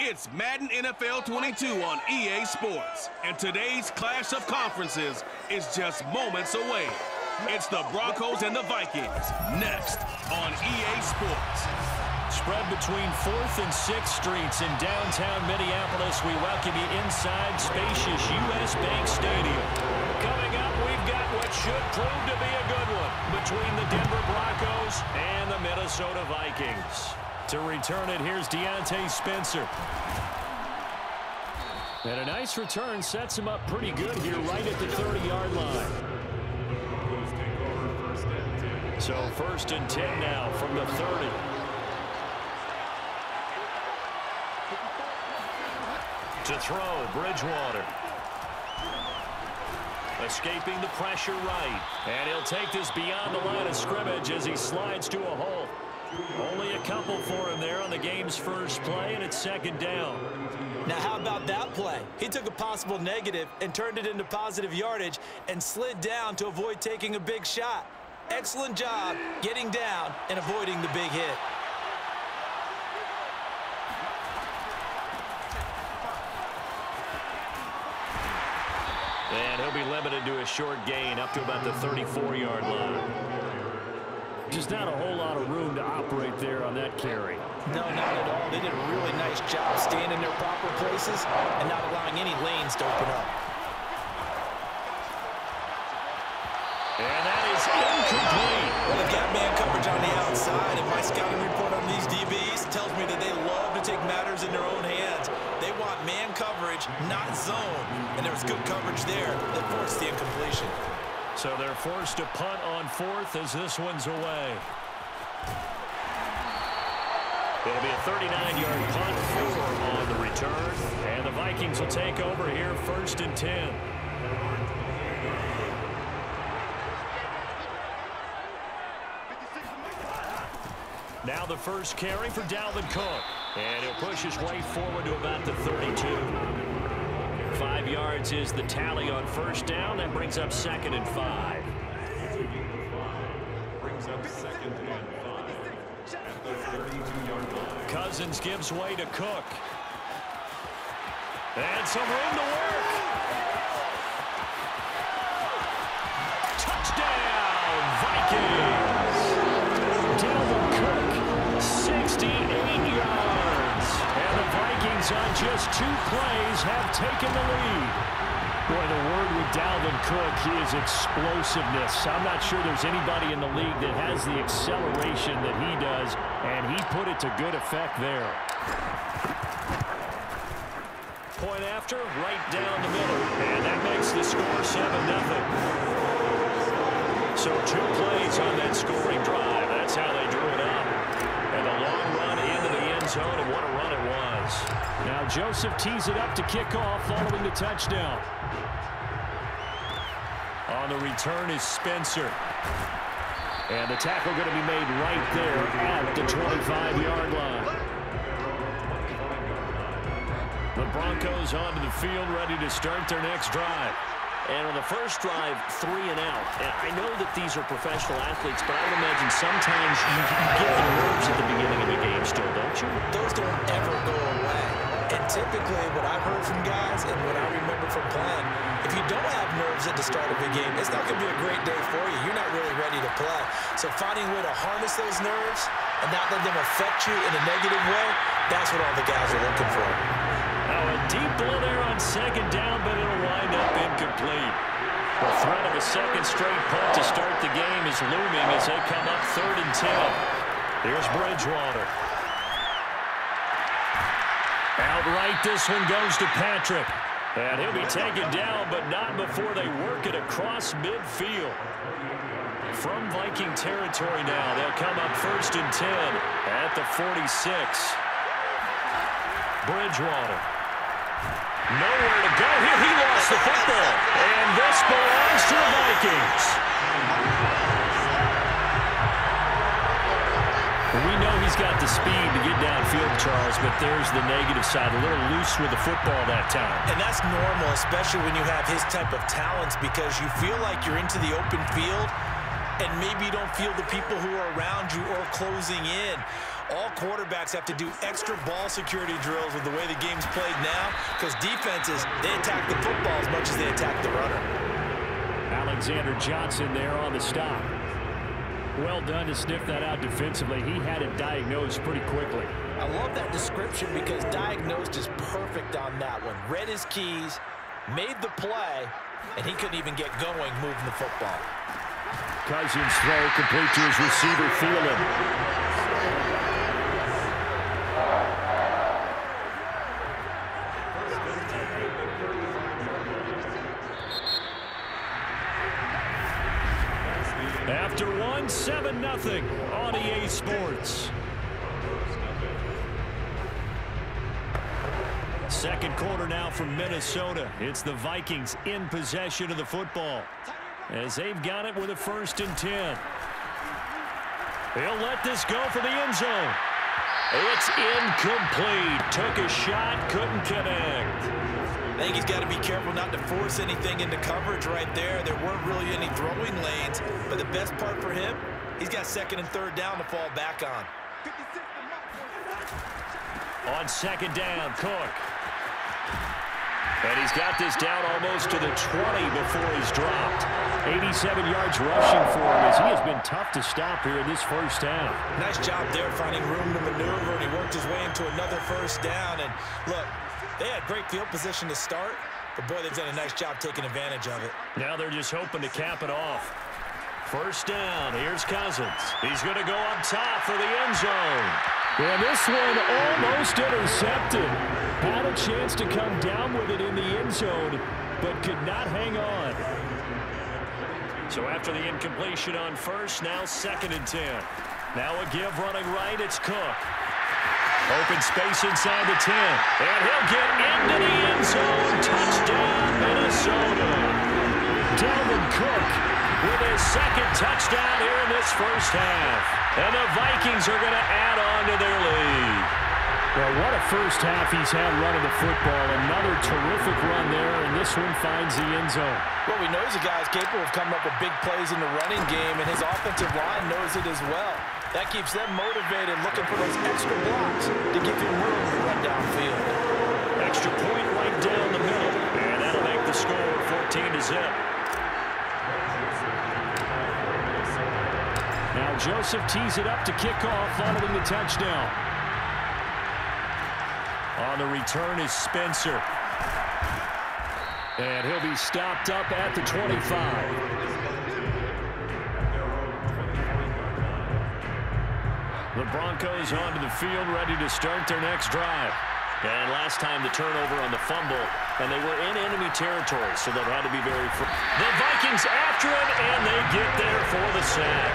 It's Madden NFL 22 on EA Sports, and today's clash of conferences is just moments away. It's the Broncos and the Vikings, next on EA Sports. Spread between 4th and 6th Streets in downtown Minneapolis. We welcome you inside spacious U.S. Bank Stadium. Coming up, we've got what should prove to be a good one between the Denver Broncos and the Minnesota Vikings. To return it, here's Deontay Spencer. And a nice return sets him up pretty good here right at the 30-yard line. So 1st and 10 now from the 30. To throw, Bridgewater. Escaping the pressure right. And he'll take this beyond the line of scrimmage as he slides to a hole. Only a couple for him there on the game's first play, and it's 2nd down. Now, how about that play? He took a possible negative and turned it into positive yardage and slid down to avoid taking a big shot. Excellent job getting down and avoiding the big hit. And he'll be limited to a short gain up to about the 34-yard line. Just not a whole lot of room to operate there on that carry. No, not at all. They did a really nice job staying in their proper places and not allowing any lanes to open up. And that is incomplete. Well, they've got man coverage on the outside, and my scouting report on these DBs tells me that they love to take matters in their own hands. They want man coverage, not zone. And there was good coverage there that forced the incompletion. So they're forced to punt on 4th as this one's away. It'll be a 39-yard punt, 4 on the return. And the Vikings will take over here 1st and 10. Now the first carry for Dalvin Cook. And he'll push his way forward to about the 32. 5 yards is the tally on 1st down. That brings up 2nd and 5. Cousins gives way to Cook. And some room to work. Touchdown, Vikings. Dalvin Cook, 68 yards. And the Vikings on just 2 plays have taken the lead. Boy, the word with Dalvin Cook, he is explosiveness. I'm not sure there's anybody in the league that has the acceleration that he does, and he put it to good effect there. Point after, right down the middle, and that makes the score 7-0. So 2 plays on that scoring drive. That's how they drew it up. And a long run into the end zone, and what a run it was. Now Joseph tees it up to kick off following the touchdown. On the return is Spencer. And the tackle going to be made right there at the 25-yard line. The Broncos onto the field, ready to start their next drive. And on the first drive, 3 and out. And I know that these are professional athletes, but I would imagine sometimes you get the nerves at the beginning of the game still, don't you? Those don't ever go away. And typically what I've heard from guys and what I remember from playing, if you don't have nerves at the start of a game, it's not going to be a great day for you. You're not really ready to play. So finding a way to harness those nerves and not let them affect you in a negative way, that's what all the guys are looking for. Now a deep ball there on 2nd down, but it'll wind up incomplete. The threat of a 2nd straight punt to start the game is looming as they come up 3rd and 10. Here's Bridgewater. Outright, this one goes to Patrick. And he'll be taken down, but not before they work it across midfield. From Viking territory now, they'll come up 1st and 10 at the 46. Bridgewater. Nowhere to go here. He lost the football. And this belongs to the Vikings. We know he's got the speed to get downfield, Charles, but there's the negative side. A little loose with the football that time. And that's normal, especially when you have his type of talents, because you feel like you're into the open field and maybe you don't feel the people who are around you or closing in. All quarterbacks have to do extra ball security drills with the way the game's played now because defenses, they attack the football as much as they attack the runner. Alexander Johnson there on the stop. Well done to sniff that out defensively. He had it diagnosed pretty quickly. I love that description because diagnosed is perfect on that one. Read his keys, made the play, and he couldn't even get going moving the football. Cousins throw complete to his receiver, Thielen. After one, 7-0 on EA Sports. Second quarter now from Minnesota. It's the Vikings in possession of the football as they've got it with a 1st and 10. He'll let this go for the end zone. It's incomplete. Took a shot, couldn't connect. I think he's got to be careful not to force anything into coverage right there. There weren't really any throwing lanes, but the best part for him, he's got 2nd and 3rd down to fall back on. On 2nd down, Cook. And he's got this down almost to the 20 before he's dropped. 87 yards rushing for him as he has been tough to stop here in this first half. Nice job there finding room to maneuver, and he worked his way into another 1st down. And look, they had great field position to start, but boy, they've done a nice job taking advantage of it. Now they're just hoping to cap it off. 1st down, here's Cousins. He's going to go up top for the end zone. And this one almost intercepted. Had a chance to come down with it in the end zone, but could not hang on. So after the incompletion on 1st, now 2nd and 10. Now a give running right, it's Cook. Open space inside the 10. And he'll get into the end zone. Touchdown, Minnesota. Dalvin Cook with his 2nd touchdown here in this first half. And the Vikings are going to add on to their lead. Well, what a first half he's had running the football. Another terrific run there, and this one finds the end zone. Well, we know he's a guy who's capable of coming up with big plays in the running game, and his offensive line knows it as well. That keeps them motivated, looking for those extra blocks to give him room to run downfield. Extra point right down the middle, and that'll make the score 14-0. Now Joseph tees it up to kick off following the touchdown. On the return is Spencer. And he'll be stopped up at the 25. The Broncos onto the field, ready to start their next drive. And last time the turnover on the fumble, and they were in enemy territory, so that had to be very... The Vikings after it, and they get there for the sack.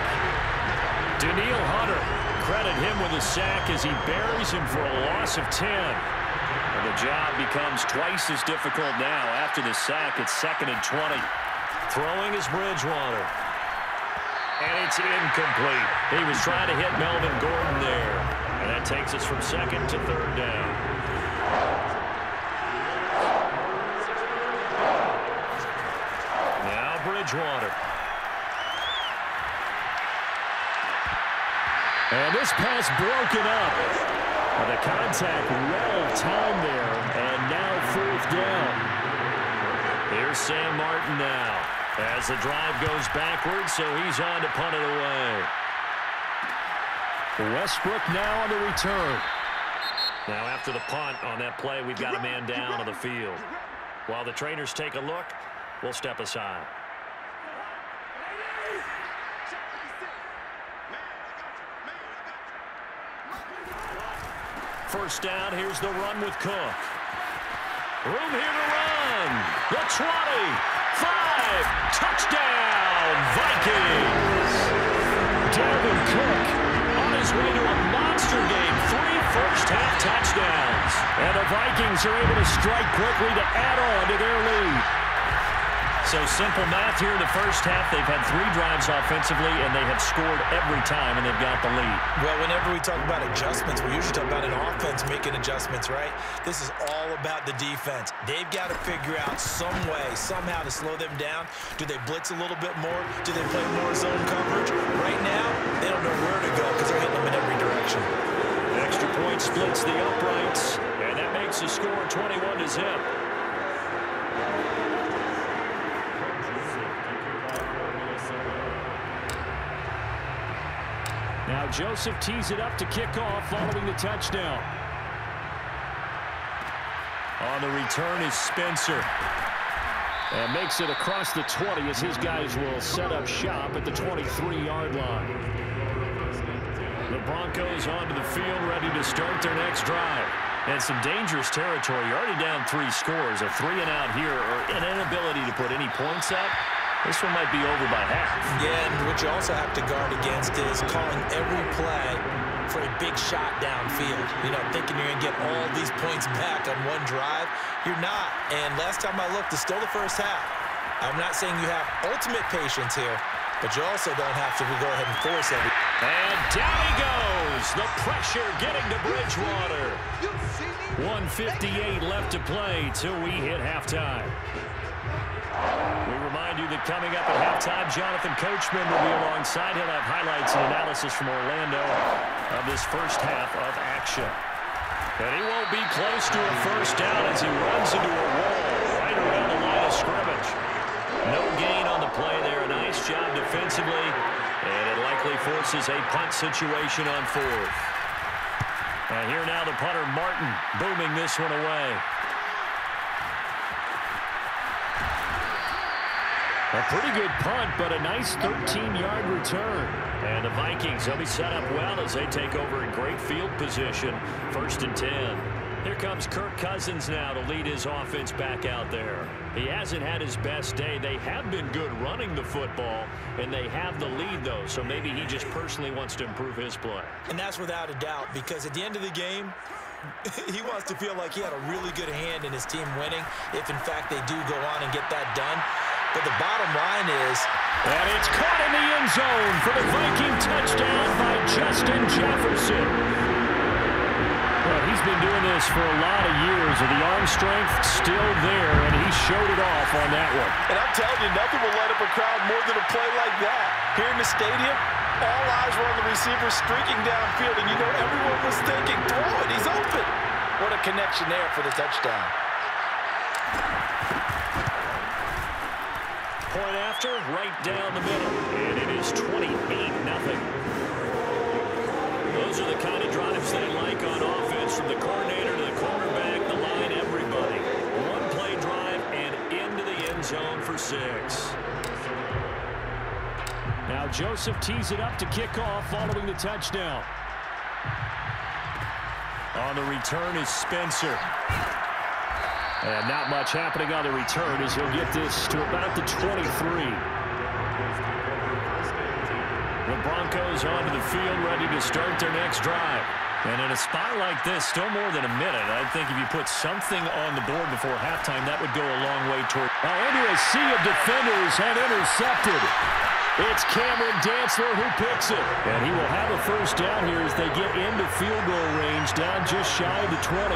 Daniil Hunter, credit him with a sack as he buries him for a loss of 10. And the job becomes twice as difficult now after the sack. It's 2nd and 20. Throwing is Bridgewater. And it's incomplete. He was trying to hit Melvin Gordon there. And that takes us from 2nd to 3rd down. Now Bridgewater. And this pass broken up. Well, the contact well timed there, and now 4th down. Here's Sam Martin now as the drive goes backwards, so he's on to punt it away. Westbrook now on the return. Now after the punt on that play, we've got a man down on the field. While the trainers take a look, we'll step aside. First down, here's the run with Cook. Room here to run. The 20, 5, touchdown, Vikings. Dalvin Cook on his way to a monster game, 3 first-half touchdowns. And the Vikings are able to strike quickly to add on to their lead. So simple math here in the first half. They've had 3 drives offensively, and they have scored every time, and they've got the lead. Well, whenever we talk about adjustments, we usually talk about an offense making adjustments, right? This is all about the defense. They've got to figure out some way, somehow to slow them down. Do they blitz a little bit more? Do they play more zone coverage? Right now, they don't know where to go because they're hitting them in every direction. hits the uprights, and that makes the score 21-0. Now Joseph tees it up to kick off following the touchdown. On the return is Spencer. And makes it across the 20 as his guys will set up shop at the 23-yard line. The Broncos onto the field, ready to start their next drive. And some dangerous territory. You're already down 3 scores. A 3-and-out here, or an inability to put any points up. This one might be over by half. Yeah, and what you also have to guard against is calling every play for a big shot downfield. You know, thinking you're going to get all these points back on one drive. You're not. And last time I looked, it's still the first half. I'm not saying you have ultimate patience here, but you also don't have to go ahead and force everything. And down he goes. The pressure getting to Bridgewater. 1:58 left to play till we hit halftime. We remind you that coming up at halftime, Jonathan Coachman will be alongside. He'll have highlights and analysis from Orlando of this first half of action. And he won't be close to a first down as he runs into a wall right around the line of scrimmage. No gain on the play there. A nice job defensively. And it likely forces a punt situation on 4th. And here now the punter, Martin, booming this one away. A pretty good punt, but a nice 13-yard return. And the Vikings will be set up well as they take over in great field position. 1st and 10. Here comes Kirk Cousins now to lead his offense back out there. He hasn't had his best day. They have been good running the football, and they have the lead, though. So maybe he just personally wants to improve his play. And that's without a doubt, because at the end of the game, he wants to feel like he had a really good hand in his team winning, if in fact they do go on and get that done. But the bottom line is... And it's caught in the end zone for the Viking touchdown by Justin Jefferson. Well, he's been doing this for a lot of years, and the arm strength still there, and he showed it off on that one. And I'm telling you, nothing will light up a crowd more than a play like that. Here in the stadium, all eyes were on the receiver streaking downfield, and you know everyone was thinking, throw it, he's open. What a connection there for the touchdown. Point after, right down the middle, and it is 28-0. Those are the kind of drives they like on offense, from the coordinator to the quarterback, the line, everybody. One-play drive and into the end zone for 6. Now Joseph tees it up to kick off following the touchdown. On the return is Spencer. And not much happening on the return as he'll get this to about the 23. The Broncos onto the field, ready to start their next drive. And in a spot like this, still more than a minute. I think if you put something on the board before halftime, that would go a long way toward... Now into a sea of defenders and intercepted. It's Cameron Dantzler who picks it. And he will have a first down here as they get into field goal range, down just shy of the 20.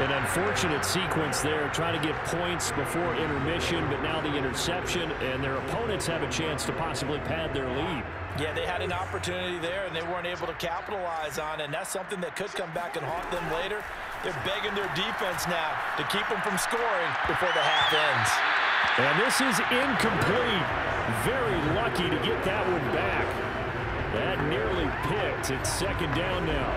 An unfortunate sequence there, trying to get points before intermission, but now the interception, and their opponents have a chance to possibly pad their lead. Yeah, they had an opportunity there, and they weren't able to capitalize on it, and that's something that could come back and haunt them later. They're begging their defense now to keep them from scoring before the half ends. And this is incomplete. Very lucky to get that one back. That nearly picked. It's 2nd down now.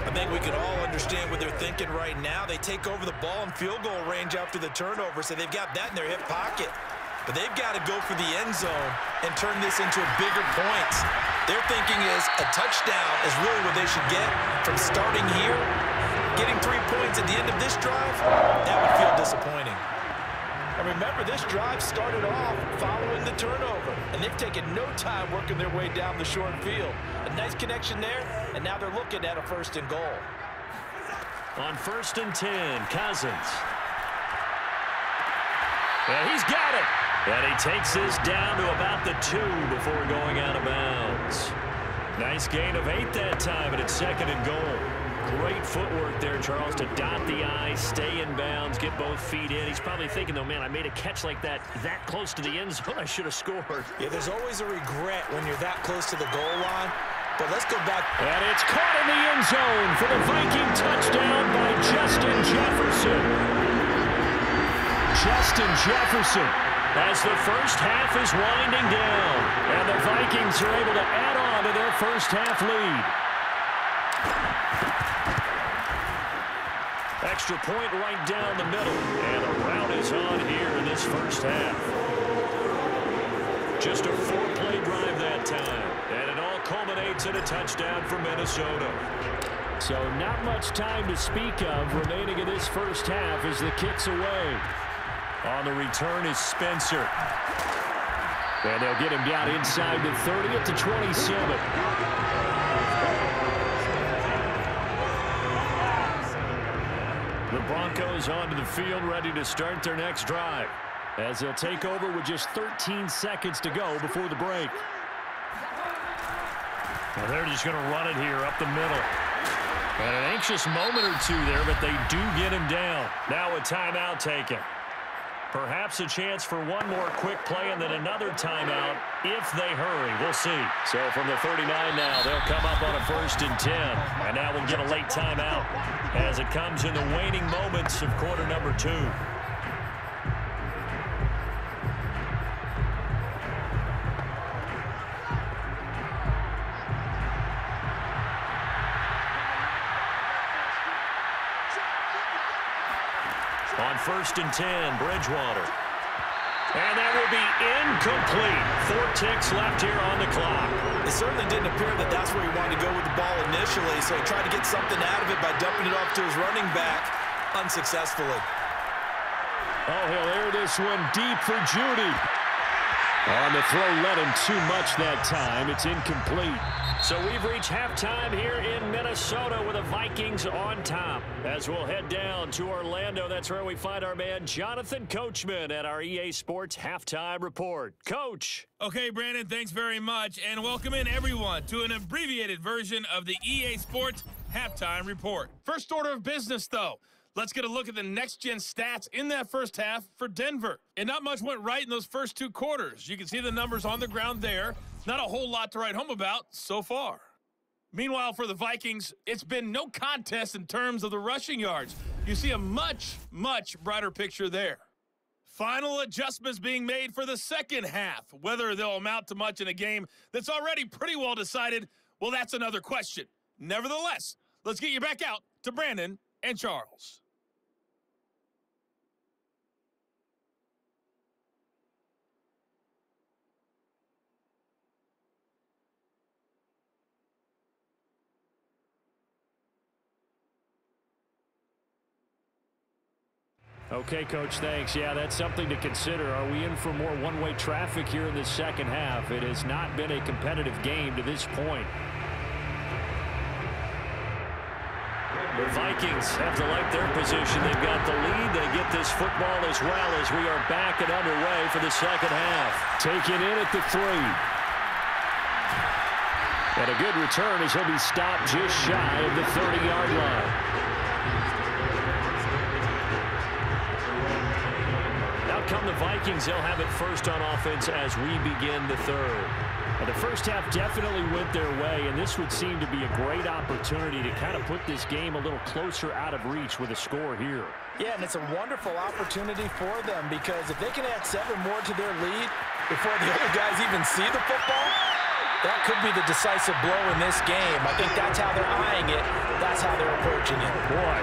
I think we can all understand what they're thinking right now. They take over the ball in field goal range after the turnover, so they've got that in their hip pocket. But they've got to go for the end zone and turn this into bigger points. Their thinking is a touchdown is really what they should get from starting here. Getting 3 points at the end of this drive, that would feel disappointing. And remember, this drive started off following the turnover, and they've taken no time working their way down the short field. A nice connection there, and now they're looking at a 1st and goal. On 1st and 10, Cousins. And he's got it. And he takes this down to about the 2 before going out of bounds. Nice gain of 8 that time, and it's 2nd and goal. Great footwork there, Charles, to dot the I, stay in bounds, get both feet in. He's probably thinking, though, man, I made a catch like that close to the end zone. I should have scored. Yeah, there's always a regret when you're that close to the goal line. But let's go back. And it's caught in the end zone for the Viking touchdown by Justin Jefferson. Justin Jefferson as the first half is winding down. And the Vikings are able to add on to their first half lead. Extra point right down the middle. And the rout is on here in this first half. Just a 4-play drive that time. And it all culminates in a touchdown for Minnesota. So not much time to speak of remaining in this first half as the kick's away. On the return is Spencer. And they'll get him down inside the 30 at the 27. The Broncos onto the field ready to start their next drive as they'll take over with just 13 seconds to go before the break. Well, they're just going to run it here up the middle. And an anxious moment or two there, but they do get him down. Now a timeout taken. Perhaps a chance for one more quick play and then another timeout if they hurry. We'll see. So from the 39 now, they'll come up on a 1st and 10. And now we'll get a late timeout as it comes in the waning moments of quarter number 2. On 1st and 10, Bridgewater. And that will be incomplete. 4 ticks left here on the clock. It certainly didn't appear that that's where he wanted to go with the ball initially, so he tried to get something out of it by dumping it off to his running back unsuccessfully. Oh, he'll air this one deep for Judy. On the throw, led him too much that time. It's incomplete. So we've reached halftime here in Minnesota with the Vikings on top. As we'll head down to Orlando, that's where we find our man Jonathan Coachman at our EA Sports Halftime Report. Coach. Okay, Brandon, thanks very much. And welcome in, everyone, to an abbreviated version of the EA Sports Halftime Report. First order of business, though. Let's get a look at the next-gen stats in that first half for Denver. And not much went right in those first 2 quarters. You can see the numbers on the ground there. Not a whole lot to write home about so far. Meanwhile, for the Vikings, it's been no contest in terms of the rushing yards. You see a much, much brighter picture there. Final adjustments being made for the second half. Whether they'll amount to much in a game that's already pretty well decided, well, that's another question. Nevertheless, let's get you back out to Brandon and Charles. Okay, Coach, thanks. Yeah, that's something to consider. Are we in for more one-way traffic here in the second half? It has not been a competitive game to this point. The Vikings have to like their position. They've got the lead. They get this football as well as we are back and underway for the second half. Taken in at the 3. And a good return as he'll be stopped just shy of the 30-yard line. Come the Vikings, they'll have it first on offense as we begin the third. And the first half definitely went their way, and this would seem to be a great opportunity to kind of put this game a little closer out of reach with a score here. Yeah, and it's a wonderful opportunity for them because if they can add 7 more to their lead before the other guys even see the football, that could be the decisive blow in this game. I think that's how they're eyeing it. That's how they're approaching it. Boy,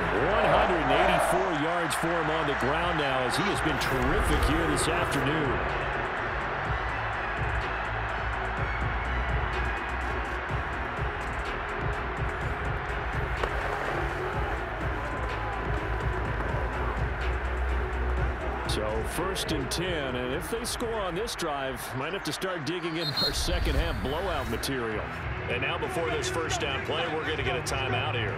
184 yards for him on the ground now as he has been terrific here this afternoon. So 1st and 10, and if they score on this drive, might have to start digging in our second half blowout material. And now before this first down play, we're going to get a timeout here.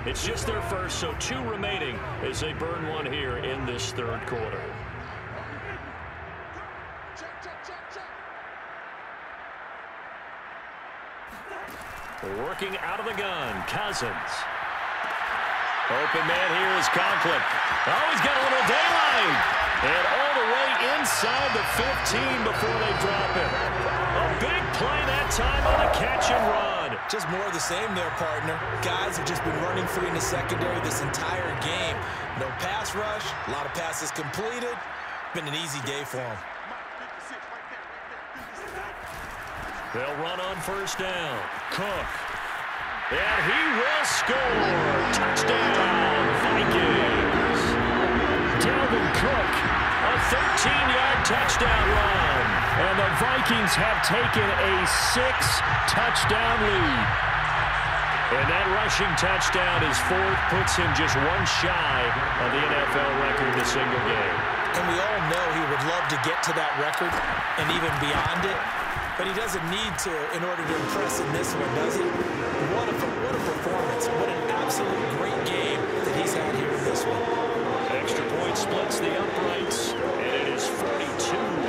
It's just their first, so 2 remaining as they burn one here in this third quarter. Working out of the gun, Cousins. Open man here is Conklin. Oh, he's got a little daylight. And all the way inside the 15 before they drop him. A big play that time on a catch and run. Just more of the same there, partner. Guys have just been running free in the secondary this entire game. No pass rush, a lot of passes completed. Been an easy day for them. They'll run on first down. Cook. And he will score. Touchdown, Vikings. Dalvin Cook, a 13-yard touchdown run. And the Vikings have taken a 6-touchdown lead. And that rushing touchdown is fourth, puts him just one shy of the NFL record in a single game. And we all know he would love to get to that record and even beyond it. But he doesn't need to in order to impress in this one, does he? What a performance. What an absolute great game that he's had here in this one. Extra point splits the uprights, and it is 42-0.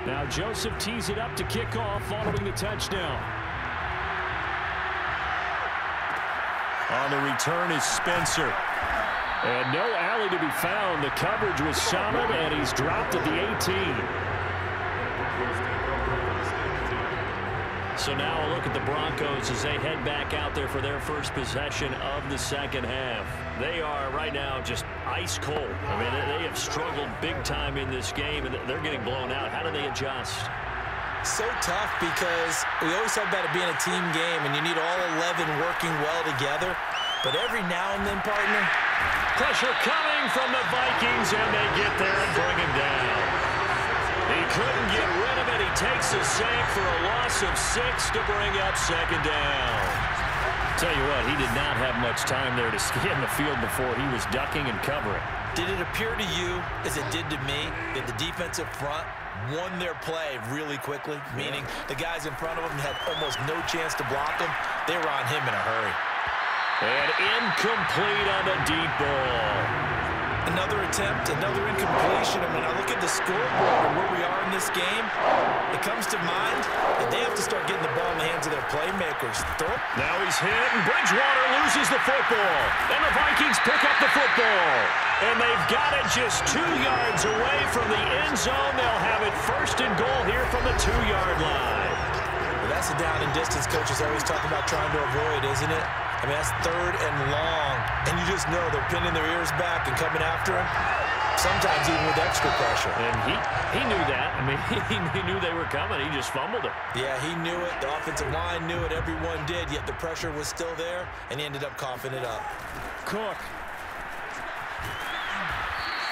Now Joseph tees it up to kick off following the touchdown. On the return is Spencer. And no alley to be found. The coverage was solid, and he's dropped at the 18. So now a look at the Broncos as they head back out there for their first possession of the second half. They are right now just ice cold. I mean, they have struggled big time in this game, and they're getting blown out. How do they adjust? So tough because we always talk about it being a team game, and you need all 11 working well together. But every now and then, partner, pressure coming from the Vikings, and they get there and bring him down. He couldn't get rid of it. He takes a sack for a loss of 6 to bring up second down. Tell you what, he did not have much time there to scan the field before he was ducking and covering. Did it appear to you, as it did to me, that the defensive front won their play really quickly? Meaning the guys in front of him had almost no chance to block him. They were on him in a hurry. And incomplete on the deep ball. Another attempt, another incompletion. And when I look at the scoreboard and where we are in this game, it comes to mind that they have to start getting the ball in the hands of their playmakers. Now he's hit, and Bridgewater loses the football. And the Vikings pick up the football. And they've got it just 2 yards away from the end zone. They'll have it first and goal here from the 2-yard line. Well, that's the down and distance coaches always talk about trying to avoid, isn't it? I mean, that's 3rd and long, and you just know they're pinning their ears back and coming after him, sometimes even with extra pressure. And he knew that. I mean, he knew they were coming. He just fumbled it. Yeah, he knew it. The offensive line knew it. Everyone did, yet the pressure was still there, and he ended up coughing it up. Cook.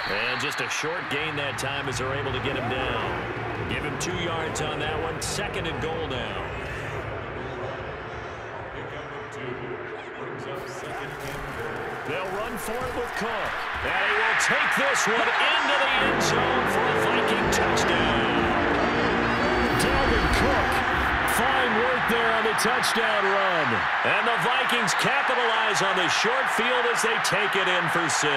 And just a short gain that time as they're able to get him down. Give him 2 yards on that one. 2nd and goal now. They'll run for it with Cook. And he will take this one into the end zone for a Viking touchdown. Dalvin Cook, fine work there on the touchdown run. And the Vikings capitalize on the short field as they take it in for 6.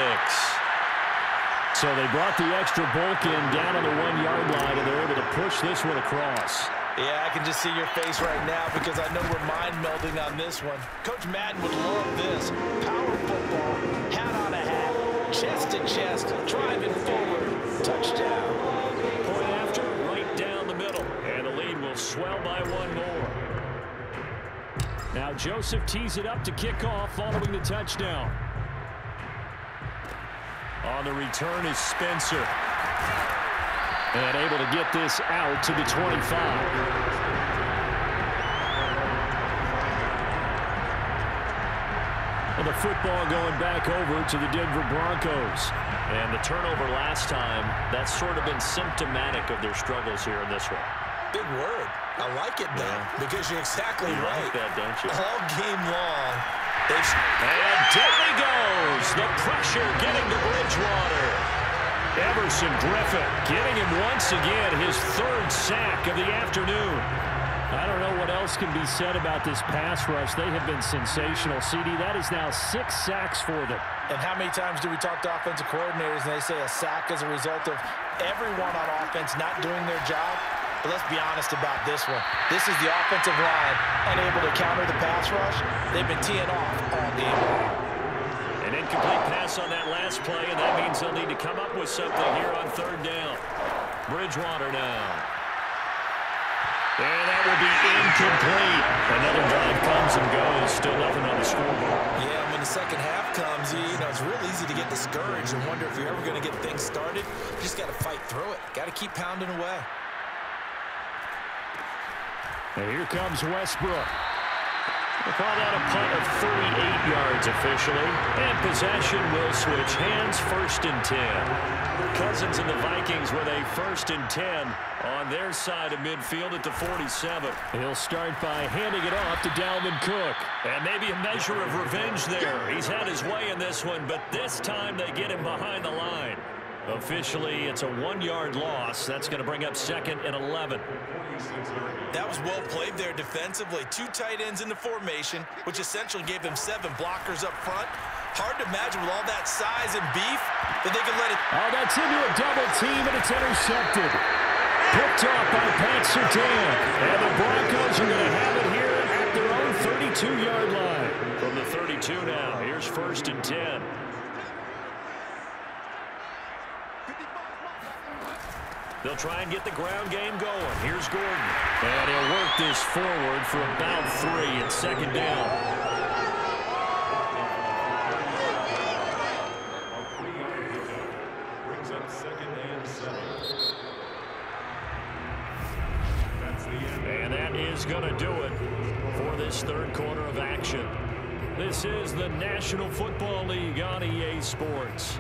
So they brought the extra bulk in down on the 1-yard line, and they're able to push this one across. Yeah, I can just see your face right now because I know we're mind-melding on this one. Coach Madden would love this. Power football, hat on a hat, chest to chest, driving forward, touchdown. Point after, right down the middle. And the lead will swell by 1 more. Now Joseph tees it up to kick off following the touchdown. On the return is Spencer. And able to get this out to the 25. And the football going back over to the Denver Broncos. And the turnover last time, that's sort of been symptomatic of their struggles here in this one. Big word. I like it, though, because you're exactly right. Like that, don't you? All game long. And down he goes. The pressure getting to Bridgewater. Everson Griffin getting him once again his 3rd sack of the afternoon. I don't know what else can be said about this pass rush. They have been sensational. CD, that is now 6 sacks for them. And how many times do we talk to offensive coordinators and they say a sack is a result of everyone on offense not doing their job? But let's be honest about this one. This is the offensive line unable to counter the pass rush. They've been teeing off all game long. An incomplete pass on that last play, and that means they'll need to come up with something here on third down. Bridgewater now. And that will be incomplete. Another drive comes and goes. Still nothing on the scoreboard. Yeah, when the second half comes, you know, it's real easy to get discouraged and wonder if you're ever going to get things started. You just got to fight through it. Got to keep pounding away. And here comes Westbrook. We'll call that a punt of 38 yards officially. And possession will switch hands, 1st and 10. Cousins and the Vikings with a 1st and 10 on their side of midfield at the 47. He'll start by handing it off to Dalvin Cook. And maybe a measure of revenge there. He's had his way in this one, but this time they get him behind the line. Officially, it's a 1-yard loss. That's going to bring up 2nd and 11. That was well played there defensively. 2 tight ends in the formation, which essentially gave them 7 blockers up front. Hard to imagine with all that size and beef that they could let it. Oh, that's into a double team, and it's intercepted. Picked off by Pat Surtain. And the Broncos are going to have it here at their own 32-yard line. From the 32 now, here's 1st and 10. They'll try and get the ground game going. Here's Gordon. And he'll work this forward for about 3 at 2nd down. And that is going to do it for this 3rd quarter of action. This is the National Football League on EA Sports.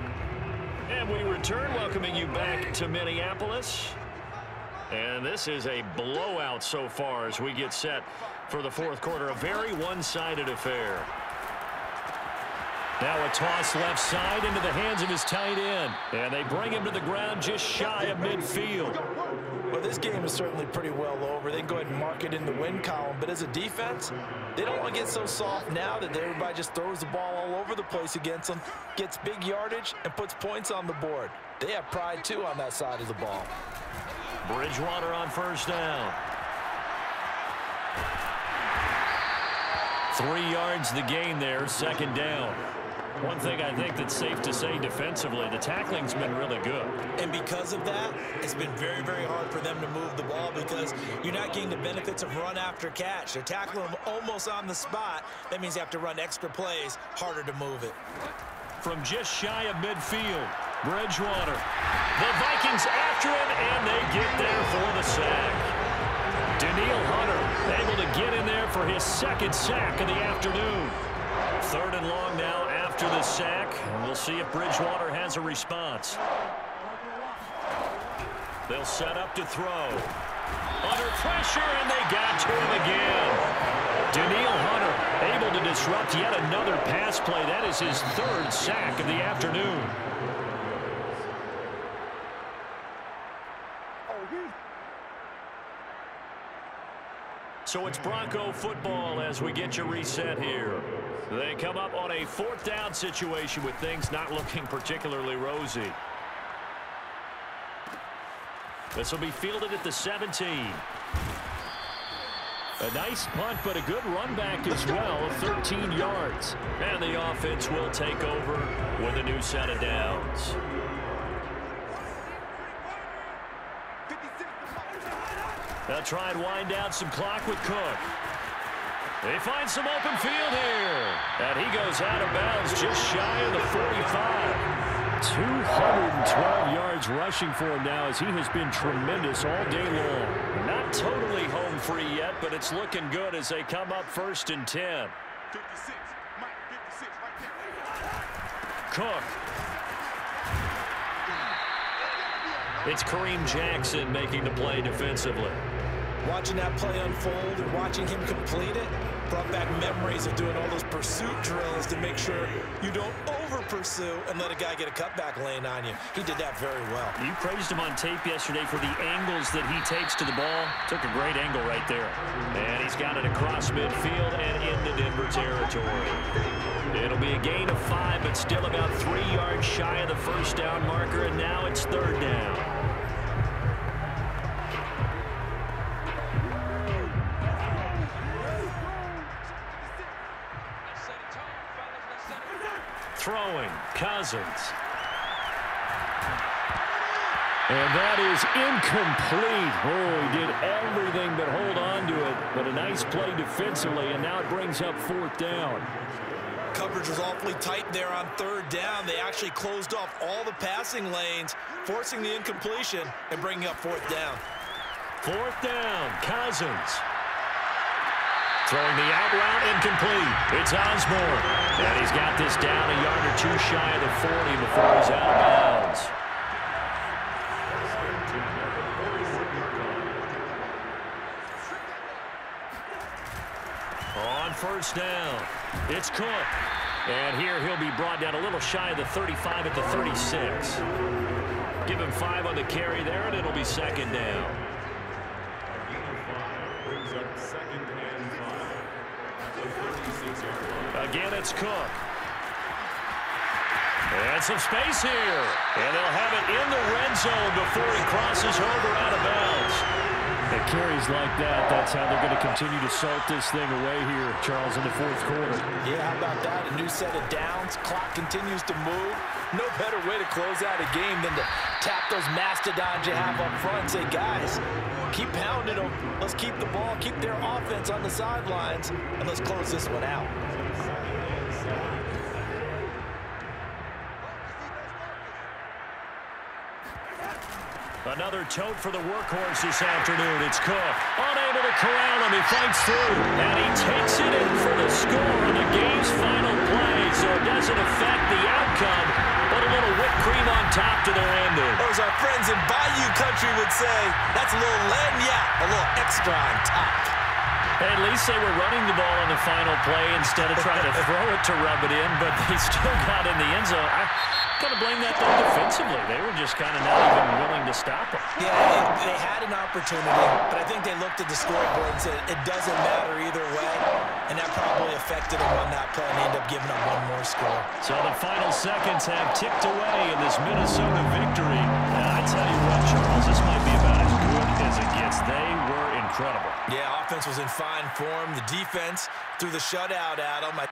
And we return, welcoming you back to Minneapolis. And this is a blowout so far as we get set for the 4th quarter. A very one-sided affair. Now a toss left side into the hands of his tight end. And they bring him to the ground just shy of midfield. Well, this game is certainly pretty well over. They can go ahead and mark it in the win column. But as a defense, they don't want to get so soft now that everybody just throws the ball all over the place against them, gets big yardage, and puts points on the board. They have pride, too, on that side of the ball. Bridgewater on 1st down. 3 yards the gain there, 2nd down. One thing I think that's safe to say defensively, the tackling's been really good. And because of that, it's been very, very hard for them to move the ball because you're not getting the benefits of run after catch. They're tackling them almost on the spot. That means you have to run extra plays, harder to move it. From just shy of midfield, Bridgewater. The Vikings after him, and they get there for the sack. Daniil Hunter able to get in there for his 2nd sack of the afternoon. 3rd and long now after the sack, and we'll see if Bridgewater has a response. They'll set up to throw. Under pressure, and they got to him again. Daniil Hunter able to disrupt yet another pass play. That is his 3rd sack of the afternoon. So it's Bronco football as we get you reset here. They come up on a 4th down situation with things not looking particularly rosy. This will be fielded at the 17. A nice punt, but a good run back as well of 13 yards. And the offense will take over with a new set of downs. They'll try and wind down some clock with Cook. They find some open field here. And he goes out of bounds just shy of the 45. 212 yards rushing for him now as he has been tremendous all day long. Not totally home free yet, but it's looking good as they come up 1st and 10. 56, Mike, 56, right there. Cook. It's Kareem Jackson making the play defensively. Watching that play unfold and watching him complete it brought back memories of doing all those pursuit drills to make sure you don't over-pursue and let a guy get a cutback lane on you. He did that very well. You praised him on tape yesterday for the angles that he takes to the ball. Took a great angle right there. And he's got it across midfield and into Denver territory. It'll be a gain of 5, but still about 3 yards shy of the 1st down marker, and now it's 3rd down. throwing, Cousins. And that is incomplete. Oh, he did everything but hold on to it. But a nice play defensively, and now it brings up 4th down. Coverage was awfully tight there on 3rd down. They actually closed off all the passing lanes, forcing the incompletion and bringing up 4th down. 4th down, Cousins. Throwing the out route, incomplete. It's Osborne. And he's got this down a yard or 2 shy of the 40 before he's out of bounds. On 1st down, it's Cook. And here he'll be brought down a little shy of the 35 at the 36. Give him 5 on the carry there, and it'll be 2nd down. Again, it's Cook. And some space here. And they'll have it in the red zone before he crosses over out of bounds. At carries like that, that's how they're going to continue to salt this thing away here, Charles, in the 4th quarter. Yeah, how about that? A new set of downs. Clock continues to move. No better way to close out a game than to tap those mastodons you have up front and say, guys, keep pounding them. Let's keep the ball, keep their offense on the sidelines, and let's close this one out. Another tote for the workhorse this afternoon. It's Cook. Unable to corral him. He fights through. And he takes it in for the score on the game's final play. So it doesn't affect the outcome, but a little whipped cream on top to their ending. Or as our friends in Bayou Country would say, that's a little lagniappe, a little extra on top. At least they were running the ball on the final play instead of trying to throw it to rub it in, but they still got in the end zone. I got to blame that though defensively. They were just kind of not even willing to stop them. Yeah, they had an opportunity, but I think they looked at the scoreboard and said it doesn't matter either way, and that probably affected them on that play, and they ended up giving up one more score. So the final seconds have ticked away in this Minnesota victory. And I tell you what, Charles, this might be about as good as it gets. They were incredible. Yeah, offense was in fine form. The defense threw the shutout at them.